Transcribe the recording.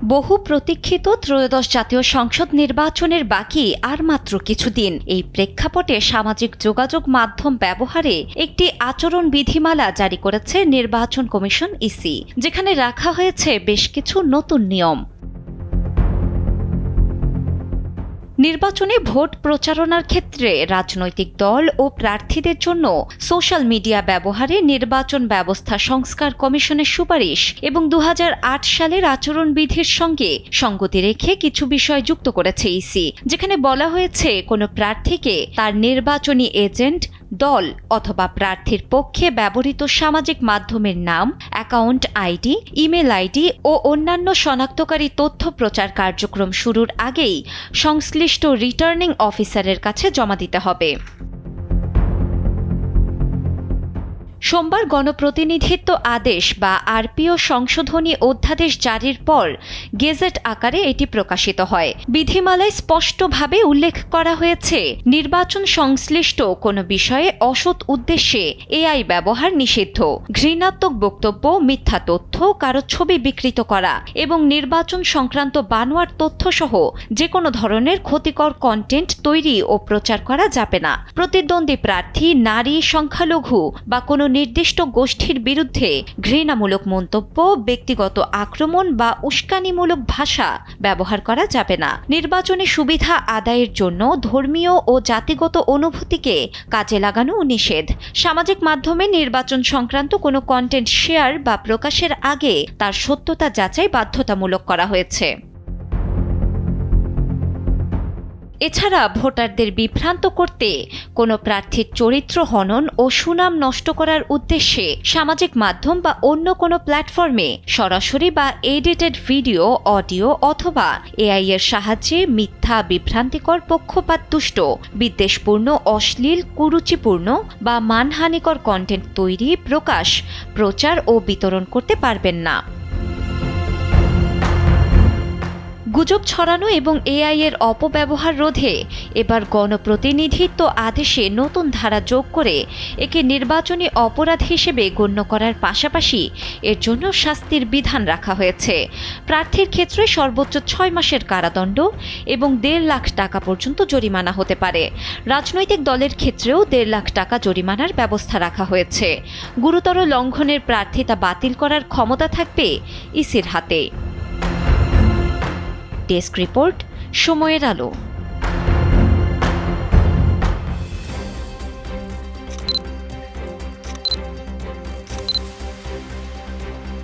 বহু প্রতীক্ষিত ত্রয়োদশ জাতীয় সংসদ নির্বাচনের বাকি আর মাত্র কিছুদিন। এই প্রেক্ষাপটে সামাজিক যোগাযোগ মাধ্যম ব্যবহারে একটি আচরণ বিধিমালা জারি করেছে নির্বাচন কমিশন ইসি, যেখানে রাখা হয়েছে বেশ কিছু নতুন নিয়ম। নির্বাচনে ভোট প্রচারণার ক্ষেত্রে রাজনৈতিক দল ও প্রার্থীদের জন্য সোশ্যাল মিডিয়া ব্যবহারে নির্বাচন ব্যবস্থা সংস্কার কমিশনের সুপারিশ এবং 2008 সালের আচরণবিধির সঙ্গে সঙ্গতি রেখে কিছু বিষয় যুক্ত করেছে ইসি, যেখানে বলা হয়েছে কোনো প্রার্থীকে তার নির্বাচনী এজেন্ট, দল অথবা প্রার্থীর পক্ষে ব্যবহৃত সামাজিক মাধ্যমের নাম, অ্যাকাউন্ট আইডি, ইমেল আইডি ও অন্যান্য শনাক্তকারী তথ্য প্রচার কার্যক্রম শুরুর আগেই সংশ্লিষ্ট রিটার্নিং অফিসারের কাছে জমা দিতে হবে। সোমবার গণপ্রতিনিধিত্ব আদেশ বা আরপিও সংশোধনী অধ্যাদেশ জারির পর গেজেট আকারে এটি প্রকাশিত হয়। বিধিমালায় স্পষ্টভাবে উল্লেখ করা হয়েছে, নির্বাচন সংশ্লিষ্ট কোনো বিষয়ে অসৎ উদ্দেশ্যে এআই ব্যবহার নিষিদ্ধ। ঘৃণাত্মক বক্তব্য, মিথ্যা তথ্য, কারো ছবি বিকৃত করা এবং নির্বাচন সংক্রান্ত বানোয়াট তথ্যসহ যে কোনো ধরনের ক্ষতিকর কন্টেন্ট তৈরি ও প্রচার করা যাবে না। প্রতিদ্বন্দ্বী প্রার্থী, নারী, সংখ্যালঘু বা কোনো নির্দিষ্ট গোষ্ঠীর বিরুদ্ধে ঘৃণামূলক মন্তব্য, ব্যক্তিগত আক্রমণ বা উস্কানিমূলক ভাষা ব্যবহার করা যাবে না। নির্বাচনী সুবিধা আদায়ের জন্য ধর্মীয় ও জাতিগত অনুভূতিকে কাজে লাগানো নিষেধ। সামাজিক মাধ্যমে নির্বাচন সংক্রান্ত কোনো কন্টেন্ট শেয়ার বা প্রকাশের আগে তার সত্যতা যাচাই বাধ্যতামূলক করা হয়েছে। এছাড়া ভোটারদের বিভ্রান্ত করতে কোনো প্রার্থীর চরিত্র হনন ও সুনাম নষ্ট করার উদ্দেশ্যে সামাজিক মাধ্যম বা অন্য কোনো প্ল্যাটফর্মে সরাসরি বা এডিটেড ভিডিও, অডিও অথবা এআই এর সাহায্যে মিথ্যা, বিভ্রান্তিকর, পক্ষপাতদুষ্ট, বিদ্বেষপূর্ণ, অশ্লীল, কুরুচিপূর্ণ বা মানহানিকর কন্টেন্ট তৈরি, প্রকাশ, প্রচার ও বিতরণ করতে পারবেন না। গুজব ছড়ানো এবং এআই এর অপব্যবহার রোধে এবার গণপ্রতিনিধিত্ব আদেশে নতুন ধারা যোগ করে একে নির্বাচনী অপরাধ হিসেবে গণ্য করার পাশাপাশি এর জন্য শাস্তির বিধান রাখা হয়েছে। প্রার্থীর ক্ষেত্রে সর্বোচ্চ 6 মাসের কারাদণ্ড এবং 1.5 লাখ টাকা পর্যন্ত জরিমানা হতে পারে। রাজনৈতিক দলের ক্ষেত্রেও 1.5 লাখ টাকা জরিমানার ব্যবস্থা রাখা হয়েছে। গুরুতর লঙ্ঘনের প্রার্থিতা বাতিল করার ক্ষমতা থাকবে ইসির হাতে। ডেস্ক রিপোর্ট, সময়ের আলো।